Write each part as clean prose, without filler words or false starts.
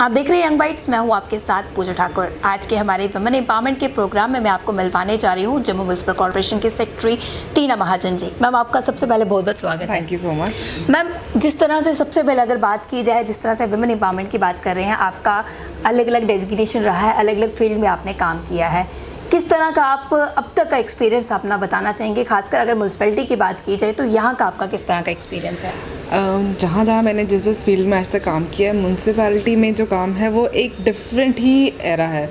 आप देख रहे हैं यंग बाइट्स, मैं हूं आपके साथ पूजा ठाकुर। आज के हमारे वुमेन एम्पावरमेंट के प्रोग्राम में मैं आपको मिलवाने जा रही हूं जम्मू म्यूनिसिपल कॉर्पोरेशन की सेक्रेटरी टीना महाजन जी। मैम, आपका सबसे पहले बहुत बहुत स्वागत है। Thank you so much. Ma'am, जिस तरह से सबसे पहले अगर बात की जाए, जिस तरह से वुमेन एम्पावरमेंट की बात कर रहे हैं, आपका अलग अलग डेजिग्नेशन रहा है, अलग अलग फील्ड में आपने काम किया है, किस तरह का आप अब तक का एक्सपीरियंस अपना बताना चाहेंगे? खासकर अगर म्यूनिसिपैलिटी की बात की जाए तो यहाँ का आपका किस तरह का एक्सपीरियंस है? जहाँ जहाँ मैंने जिस फील्ड में आज तक काम किया है, म्यूनसिपैलिटी में जो काम है वो एक डिफरेंट ही एरा है,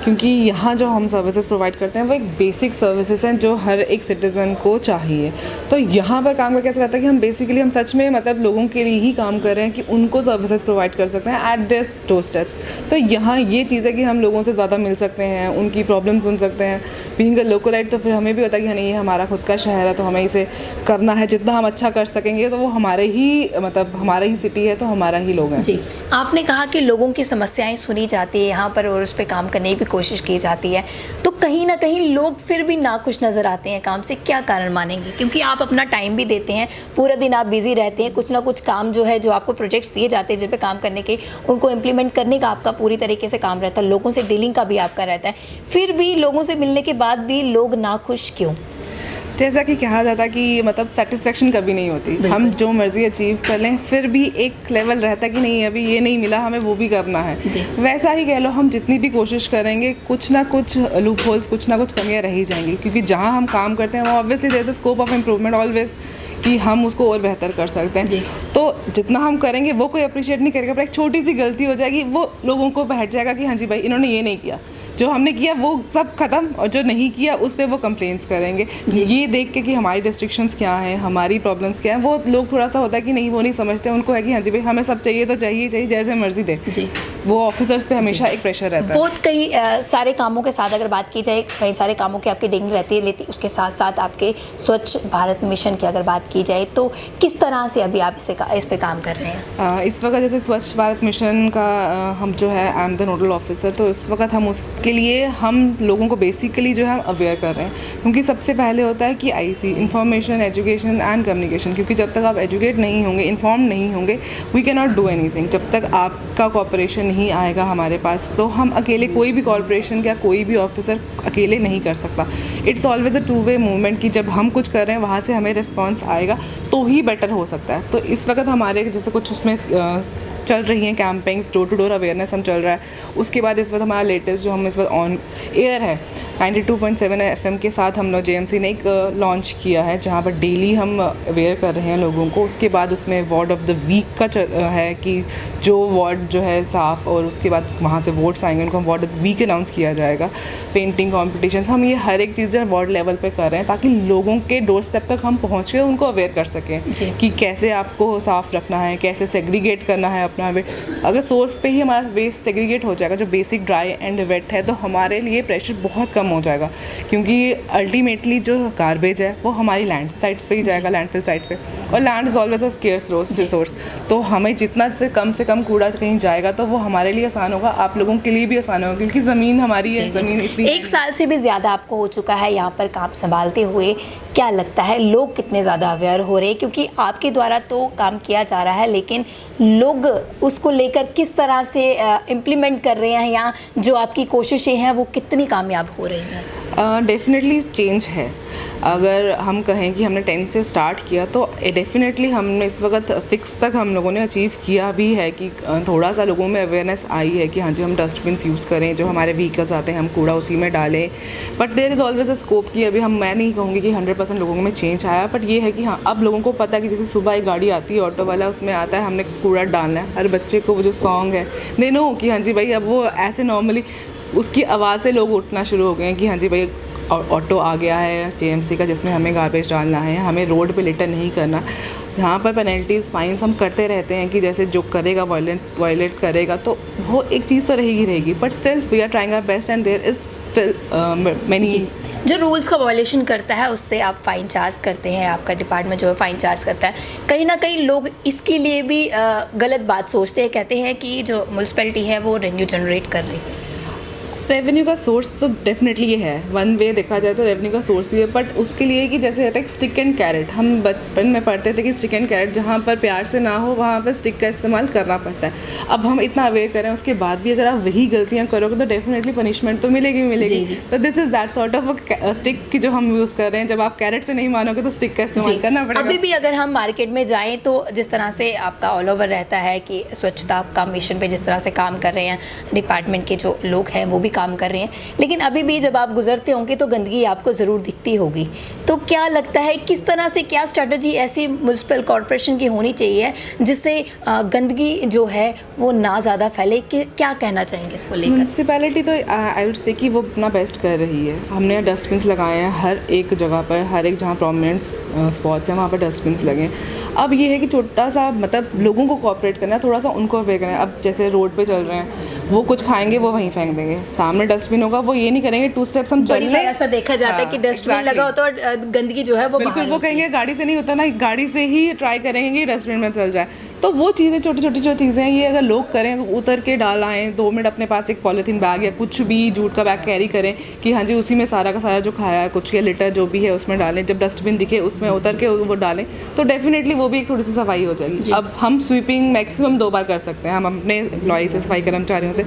क्योंकि यहाँ जो हम सर्विसेज प्रोवाइड करते हैं वो एक बेसिक सर्विसेज हैं जो हर एक सिटीज़न को चाहिए। तो यहाँ पर काम करके ऐसा रहता है कि हम सच में मतलब लोगों के लिए ही काम कर रहे हैं कि उनको सर्विसेज प्रोवाइड कर सकते हैं एट देयर डोर स्टेप्स। तो यहाँ ये चीज़ है कि हम लोगों से ज़्यादा मिल सकते हैं, उनकी प्रॉब्लम सुन सकते हैं। बीइंग अ लोकलाइट, तो फिर हमें भी होता है कि नहीं, ये हमारा खुद का शहर है तो हमें इसे करना है। जितना हम अच्छा कर सकेंगे तो वो हमारे ही सिटी है, तो हमारा ही लोग हैं। जी, आपने कहा कि लोगों की समस्याएं सुनी जाती है यहाँ पर और उस पर काम करने की कोशिश की जाती है, तो कहीं ना कहीं लोग फिर भी नाखुश नज़र आते हैं काम से। क्या कारण मानेंगे? क्योंकि आप अपना टाइम भी देते हैं, पूरा दिन आप बिजी रहते हैं, कुछ ना कुछ काम जो है, जो आपको प्रोजेक्ट्स दिए जाते हैं जिन पे काम करने के, उनको इम्प्लीमेंट करने का आपका पूरी तरीके से काम रहता है, लोगों से डीलिंग का भी आपका रहता है, फिर भी लोगों से मिलने के बाद भी लोग नाखुश क्यों? जैसा कि कहा जाता है कि मतलब सेटिस्फेक्शन कभी नहीं होती। हम जो मर्ज़ी अचीव कर लें फिर भी एक लेवल रहता है कि नहीं, अभी ये नहीं मिला, हमें वो भी करना है। वैसा ही कह लो, हम जितनी भी कोशिश करेंगे कुछ ना कुछ लूप होल्स, कुछ ना कुछ कमियां रह ही जाएंगी, क्योंकि जहाँ हम काम करते हैं वो obviously there is a scope of improvement always, कि हम उसको और बेहतर कर सकते हैं। तो जितना हम करेंगे वो कोई अप्रिशिएट नहीं करेगा, पर एक छोटी सी गलती हो जाएगी, वो लोगों को बैठ जाएगा कि हाँ जी भाई, इन्होंने ये नहीं किया, जो हमने किया वो सब खत्म, और जो नहीं किया उस पर वो कंप्लेंट्स करेंगे। ये देख के कि हमारी रिस्ट्रिक्शंस क्या हैं, हमारी प्रॉब्लम्स क्या हैं, वो लोग थोड़ा सा होता है कि नहीं, वो नहीं समझते। उनको है कि हाँ जी भाई, हमें सब चाहिए तो चाहिए जैसे मर्जी दे। वो ऑफिसर्स पे हमेशा एक प्रेशर रहता है। बहुत कई सारे कामों के साथ अगर बात की जाए, कई सारे कामों की आपकी डिंग रहती है, लेती उसके साथ साथ आपके स्वच्छ भारत मिशन की अगर बात की जाए तो किस तरह से अभी आप इस पे काम कर रहे हैं? इस वक्त जैसे स्वच्छ भारत मिशन का हम जो है, I am the nodal officer, तो इस वक्त हम उसके लिए हम लोगों को बेसिकली जो है हम अवेयर कर रहे हैं। क्योंकि सबसे पहले होता है कि IC, information, education and communication, क्योंकि जब तक आप एजुकेट नहीं होंगे, इन्फॉर्म नहीं होंगे, we can not do anything. जब तक आपका कॉपरेशन नहीं आएगा हमारे पास, तो हम अकेले, कोई भी कॉर्पोरेशन या कोई भी ऑफिसर अकेले नहीं कर सकता। It's always a two way movement, कि जब हम कुछ कर रहे हैं वहाँ से हमें रिस्पॉन्स आएगा तो ही बेटर हो सकता है। तो इस वक्त हमारे जैसे कुछ उसमें चल रही हैं campaigns, door to door awareness हम चल रहा है। उसके बाद इस वक्त हमारा लेटेस्ट जो हम इस वक्त ऑन एयर है 92.7 FM के साथ हम लोग JMC ने एक लॉन्च किया है, जहाँ पर डेली हम अवेयर कर रहे हैं लोगों को। उसके बाद उसमें वार्ड ऑफ द वीक का है कि जो वार्ड जो है साफ़, और उसके बाद वहाँ से वोट्स आएंगे, उनको ward of the week announce किया जाएगा। पेंटिंग कॉम्पिटिशन, हम ये हर एक चीज़ जो है वार्ड लेवल पे कर रहे हैं, ताकि लोगों के डोर स्टेप तक हम पहुँच के उनको अवेयर कर सकें कि कैसे आपको साफ़ रखना है, कैसे सेग्रीगेट करना है अपना वेस्ट। अगर सोर्स पे ही हमारा वेस्ट सेग्रीगेट हो जाएगा, जो बेसिक ड्राई एंड वेट है, तो हमारे लिए प्रेशर बहुत कम हो जाएगा, क्योंकि अल्टीमेटली जो गार्बेज है वो हमारी लैंड साइट्स पे ही जाएगा, लैंडफिल साइट्स पे, और land is always a scarce resource. तो हमें जितना से कम कूड़ा कहीं जाएगा तो वो हमारे लिए आसान होगा, आप लोगों के लिए भी आसान होगा, क्योंकि ज़मीन हमारी है। ज़मीन इतनी, 1 साल से भी ज़्यादा आपको हो चुका है यहाँ पर काम संभालते हुए, क्या लगता है लोग कितने ज़्यादा अवेयर हो रहे हैं? क्योंकि आपके द्वारा तो काम किया जा रहा है, लेकिन लोग उसको लेकर किस तरह से इम्प्लीमेंट कर रहे हैं, या जो आपकी कोशिशें हैं वो कितनी कामयाब हो रही हैं? डेफिनेटली चेंज है। अगर हम कहें कि हमने 10 से स्टार्ट किया, तो डेफिनेटली हमने इस वक्त 6 तक हम लोगों ने अचीव किया भी है, कि थोड़ा सा लोगों में अवेयरनेस आई है कि हाँ जी, हम डस्टबिन्स यूज़ करें, जो हमारे व्हीकल्स आते हैं हम कूड़ा उसी में डालें। But there is always a scope, कि अभी मैं नहीं कहूँगी कि 100% लोगों में चेंज आया, बट ये है कि हाँ, अब लोगों को पता है कि जैसे सुबह एक गाड़ी आती है, ऑटो वाला, उसमें आता है हमने कूड़ा डालना है। हर बच्चे को वो जो सॉन्ग है, दे नो कि हाँ जी भाई, अब वो ऐसे नॉर्मली उसकी आवाज़ से लोग उठना शुरू हो गए हैं कि हाँ जी भाई, ऑटो आ गया है JMC का, जिसमें हमें गार्बेज डालना है, हमें रोड पे लिटर नहीं करना। यहाँ पर पेनल्टीज़, फाइन्स हम करते रहते हैं कि जैसे जो करेगा वायलेट करेगा, तो वो एक चीज़ तो रहेगी, but still we are trying our best and there is still many. जो रूल्स का वायलेशन करता है उससे आप फ़ाइन चार्ज करते हैं, आपका डिपार्टमेंट जो है फ़ाइन चार्ज करता है। कहीं ना कहीं लोग इसके लिए भी गलत बात सोचते हैं, कहते हैं कि जो म्यूनसिपैलिटी है वो रेवेन्यू जनरेट कर रही है। रेवेन्यू का सोर्स तो डेफिनेटली ये है, वन वे देखा जाए तो रेवेन्यू का सोर्स ही है, बट उसके लिए कि जैसे रहता है स्टिक एंड कैरेट, हम बचपन में पढ़ते थे कि स्टिक एंड कैरेट, जहाँ पर प्यार से ना हो वहाँ पर स्टिक का इस्तेमाल करना पड़ता है। अब हम इतना अवेयर करें, उसके बाद भी अगर आप वही गलतियाँ करोगे तो डेफिनेटली पनिशमेंट तो मिलेगी मिलेगी। तो this is that sort of stick की जो हम यूज़ कर रहे हैं, जब आप कैरेट से नहीं मानोगे तो स्टिक का इस्तेमाल करना पड़ेगा। अभी भी अगर हम मार्केट में जाएँ तो जिस तरह से आपका ऑल ओवर रहता है कि स्वच्छता का मिशन पे जिस तरह से काम कर रहे हैं डिपार्टमेंट के जो लोग हैं वो भी काम कर रहे हैं, लेकिन अभी भी जब आप गुजरते होंगे तो गंदगी आपको ज़रूर दिखती होगी। तो क्या लगता है किस तरह से, क्या स्ट्रेटजी ऐसी म्युनिसिपल कॉरपोरेशन की होनी चाहिए जिससे गंदगी जो है वो ना ज़्यादा फैले? क्या कहना चाहेंगे इसको लेकर? म्यूनसिपैलिटी तो आई वुड से कि वो अपना बेस्ट कर रही है। हमने डस्टबिन्स लगाए हैं हर एक जगह पर, हर एक जहाँ प्रोमिनेंट स्पॉट्स हैं वहाँ पर डस्टबिन्स लगे हैं। अब ये है कि छोटा सा मतलब लोगों को कोऑपरेट करना है, थोड़ा सा उनको अवेयर करना है। अब जैसे रोड पे चल रहे हैं, वो कुछ खाएंगे वो वहीं फेंक देंगे, सामने डस्टबिन होगा वो ये नहीं करेंगे 2 स्टेप्स हम चल लें। ऐसा देखा जाता है कि डस्टबिन लगा होता है और गंदगी जो है वो बिल्कुल, वो कहेंगे गाड़ी से नहीं होता ना, गाड़ी से ही ट्राई करेंगे कि डस्टबिन में चल जाए। तो वो चीज़ें छोटी छोटी जो चीज़ें हैं, ये अगर लोग करें, उतर के डाल आएँ 2 मिनट अपने पास एक पॉलीथीन बैग या कुछ भी जूट का बैग कैरी करें कि हाँ जी उसी में सारा का सारा जो खाया है कुछ के लिटर जो भी है उसमें डालें, जब डस्टबिन दिखे उसमें उतर के वो डालें, तो डेफिनेटली वो भी एक थोड़ी सी सफाई हो जाएगी। अब हम स्वीपिंग मैक्सिमम 2 बार कर सकते हैं, हम अपने एम्प्लॉई से, सफाई कर्मचारियों से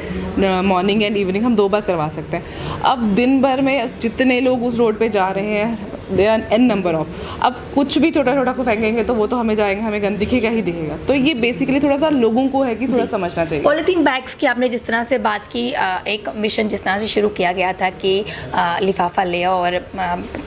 मॉर्निंग एंड इवनिंग हम 2 बार करवा सकते हैं। अब दिन भर में जितने लोग उस रोड पे जा रहे हैं, they are an number of, अब कुछ भी छोटा छोटा को फेंकेंगे तो वो तो हमें जाएंगे, हमें गंद दिखेगा ही दिखेगा। तो ये बेसिकली थोड़ा सा लोगों को है कि थोड़ा समझना चाहिए। पॉलीथीन बैग्स की आपने जिस तरह से बात की, एक मिशन जिस तरह से शुरू किया गया था कि लिफाफा ले आओ और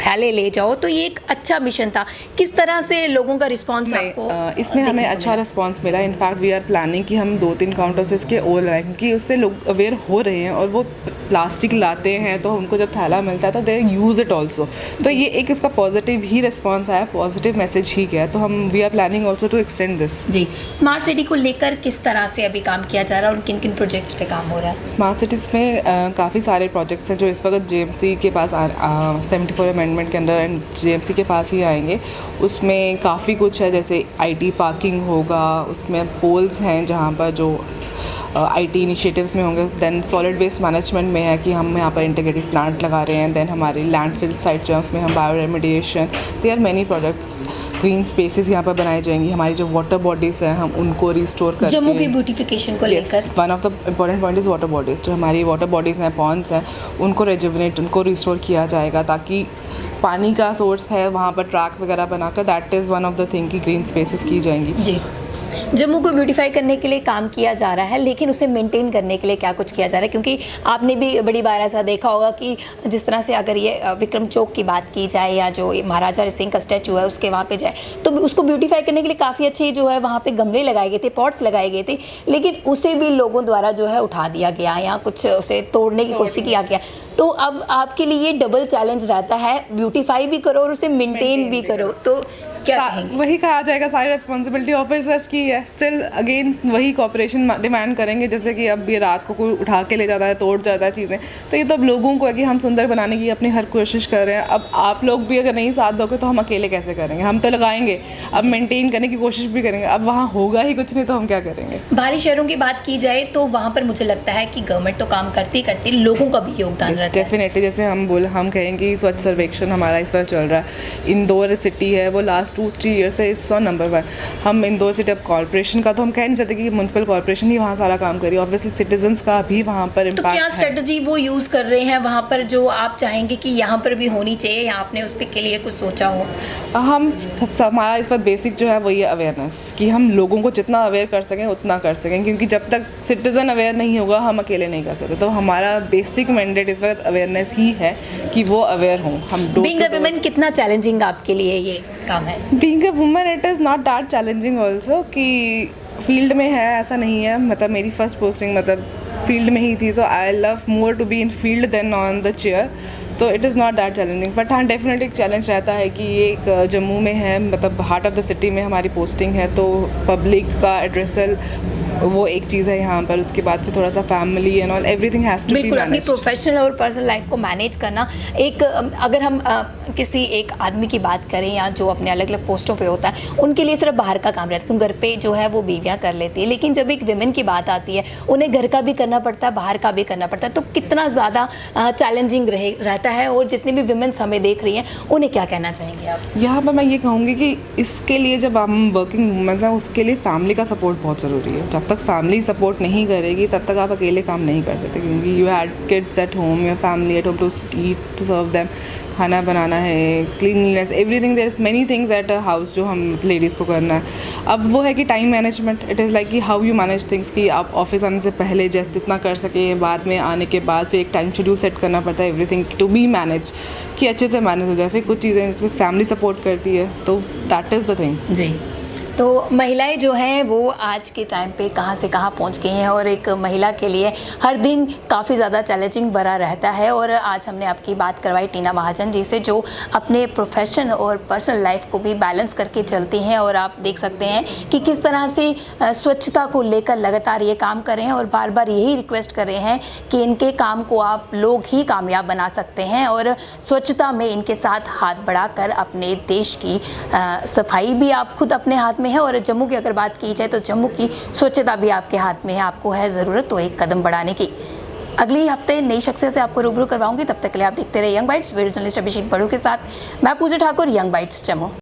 थैले ले जाओ, तो ये एक अच्छा मिशन था। किस तरह से लोगों का रिस्पॉन्स आपको? इसमें हमें अच्छा रिस्पॉन्स मिला। इनफैक्ट वी आर प्लानिंग कि हम 2-3 काउंटर्स इसके और लाएँ, क्योंकि उससे लोग अवेयर हो रहे हैं और वो प्लास्टिक लाते हैं तो उनको जब थैला मिलता है तो दे यूज़ इट ऑल्सो। तो ये एक उसका पॉजिटिव ही रिस्पॉन्स आया, पॉजिटिव मैसेज ही गया। तो हम we are planning also to extend this. जी, स्मार्ट सिटी को लेकर किस तरह से अभी काम किया जा रहा है और किन किन प्रोजेक्ट्स पे काम हो रहा है? स्मार्ट सिटीज़ में काफ़ी सारे प्रोजेक्ट्स हैं जो इस वक्त जेएमसी के पास 74 अमेंडमेंट के अंदर एंड जेएमसी के पास ही आएंगे। उसमें काफ़ी कुछ है, जैसे आईटी पार्किंग होगा, उसमें पोल्स हैं जहाँ पर जो आईटी इनिशिएटिव्स में होंगे। देन सॉलिड वेस्ट मैनेजमेंट में है कि हम यहाँ पर इंटीग्रेटेड प्लांट लगा रहे हैं। देन हमारी लैंडफिल साइट जो है उसमें हम bioremediation, there are many projects. Green spaces यहाँ पर बनाई जाएंगी। हमारी जो वाटर बॉडीज़ हैं हम उनको रिस्टोर करके, जम्मू की ब्यूटिफिकेशन को लेकर one of the important point is water bodies. जो हमारी वाटर बॉडीज़ हैं, पॉन्ड्स हैं, उनको रेजुविनेट, उनको रिस्टोर किया जाएगा ताकि पानी का सोर्स है वहाँ पर ट्रैक वगैरह बनाकर, that is one of the thing कि ग्रीन स्पेसेस की जाएंगी। जी, जम्मू को ब्यूटीफाई करने के लिए काम किया जा रहा है, लेकिन उसे मेंटेन करने के लिए क्या कुछ किया जा रहा है? क्योंकि आपने भी बड़ी बार ऐसा देखा होगा कि जिस तरह से अगर ये विक्रम चौक की बात की जाए या जो महाराजा सिंह का स्टैचू है उसके वहाँ पे जाए, तो उसको ब्यूटीफाई करने के लिए काफ़ी अच्छे जो है वहाँ पे गमले लगाए गए थे, पॉट्स लगाए गए थे, लेकिन उसे भी लोगों द्वारा जो है उठा दिया गया या कुछ उसे तोड़ने की कोशिश किया गया। तो अब आपके लिए डबल चैलेंज रहता है, ब्यूटीफाई भी करो और उसे मेंटेन भी करो, तो क्या कहेंगे? वही कहा जाएगा सारी रिस्पॉन्सिबिलिटी ऑफिसर्स की है। स्टिल अगेन वही कॉपरेशन डिमांड करेंगे। जैसे कि अब ये रात को कोई उठा के ले जाता है, तोड़ जाता है चीज़ें, तो ये तो अब लोगों को है कि हम सुंदर बनाने की अपनी हर कोशिश कर रहे हैं। अब आप लोग भी अगर नहीं साथ दोगे तो हम अकेले कैसे करेंगे? हम तो लगाएंगे, अब मेंटेन करने की कोशिश भी करेंगे, अब वहाँ होगा ही कुछ नहीं तो हम क्या करेंगे? बाहरी शहरों की बात की जाए तो वहाँ पर मुझे लगता है कि गवर्नमेंट तो काम करती करती, लोगों का भी योगदान रहता है। डेफिनेटली, जैसे हम कहेंगे कि स्वच्छ सर्वेक्षण हमारा इस वक्त चल रहा है। इंदौर सिटी है वो लास्ट 2-3 ईयर से नंबर 1। हम इंदौर सिटी अब कॉर्पोरेशन का तो हम कह नहीं सकते कि म्यूनसिपल कॉर्पोरेशन ही वहाँ सारा काम करी, ऑब्वियसली सिटीजन्स का भी वहाँ पर इम्पैक्ट है। तो क्या स्ट्रेटजी वो यूज़ कर रहे हैं वहाँ पर जो आप चाहेंगे कि यहाँ पर भी होनी चाहिए, या आपने उस के लिए कुछ सोचा हो? हमारा इस वक्त बेसिक जो है वो ये अवेयरनेस, कि हम लोगों को जितना अवेयर कर सकें उतना कर सकें, क्योंकि जब तक सिटीज़न अवेयर नहीं होगा हम अकेले नहीं कर सकते। तो हमारा बेसिक मैंडेट इस वक्त अवेयरनेस ही है कि वो अवेयर हों। हम बीइंग अ वुमन कितना चैलेंजिंग आपके लिए ये काम है? Being a woman it is not that challenging also, कि फील्ड में है ऐसा नहीं है। मतलब मेरी फर्स्ट पोस्टिंग मतलब फील्ड में ही थी, तो I love more to be in field then on the chair. तो it is not that challenging, but हाँ डेफिनेटली एक चैलेंज रहता है कि ये एक जम्मू में है, मतलब हार्ट ऑफ द सिटी में हमारी पोस्टिंग है, तो पब्लिक का एड्रेसल वो एक चीज़ है यहाँ पर। उसके बाद फिर थोड़ा सा family and all everything has to be बिल्कुल अपनी मैनेज्ड। प्रोफेशनल और पर्सनल लाइफ को मैनेज करना एक अगर हम किसी एक आदमी की बात करें या जो अपने अलग अलग पोस्टों पे होता है, उनके लिए सिर्फ बाहर का काम रहता है क्योंकि घर पे जो है वो बीवियां कर लेती है, लेकिन जब एक विमेन की बात आती है उन्हें घर का भी करना पड़ता है, बाहर का भी करना पड़ता है, तो कितना ज़्यादा चैलेंजिंग रहता है। और जितनी भी विमेन्स हमें देख रही हैं उन्हें क्या कहना चाहेंगे आप? यहाँ पर मैं ये कहूँगी कि इसके लिए जब हम वर्किंग वूमेंस हैं उसके लिए फैमिली का सपोर्ट बहुत ज़रूरी है। जब तक फैमिली सपोर्ट नहीं करेगी तब तक आप अकेले काम नहीं कर सकते, क्योंकि you had kids at home, your family at home to eat, to serve them, खाना बनाना है, cleanliness, everything, there is many things at a house जो हम लेडीज़ को करना है। अब वो है कि time management, it is like कि हाउ यू मैनेज थिंग्स, कि आप ऑफिस आने से पहले जैसे जितना कर सके, बाद में आने के बाद फिर एक टाइम शेड्यूल सेट करना पड़ता है, एवरीथिंग टू बी मैनेज, कि अच्छे से मैनेज हो जाए। फिर कुछ चीज़ें जैसे फैमिली सपोर्ट करती है, तो दैट इज़ द थिंग। जी, तो महिलाएं जो हैं वो आज के टाइम पे कहाँ से कहाँ पहुँच गई हैं और एक महिला के लिए हर दिन काफ़ी ज़्यादा चैलेंजिंग भरा रहता है। और आज हमने आपकी बात करवाई टीना महाजन जी से, जो अपने प्रोफेशन और पर्सनल लाइफ को भी बैलेंस करके चलती हैं। और आप देख सकते हैं कि किस तरह से स्वच्छता को लेकर लगातार ये काम कर रहे हैं और बार बार यही रिक्वेस्ट कर रहे हैं कि इनके काम को आप लोग ही कामयाब बना सकते हैं और स्वच्छता में इनके साथ हाथ बढ़ाकर अपने देश की सफाई भी आप खुद अपने हाथ में है। और जम्मू की अगर बात की जाए तो जम्मू की स्वच्छता भी आपके हाथ में है, आपको है ज़रूरत तो एक कदम बढ़ाने की। अगली हफ्ते नई शख्सियत से आपको रूबरू करवाऊंगी, तब तक के लिए आप देखते रहे यंग बाइट्स। वीडियो जर्नलिस्ट अभिषेक बड़ू के साथ मैं पूजा ठाकुर, यंग बाइट्स जम्मू।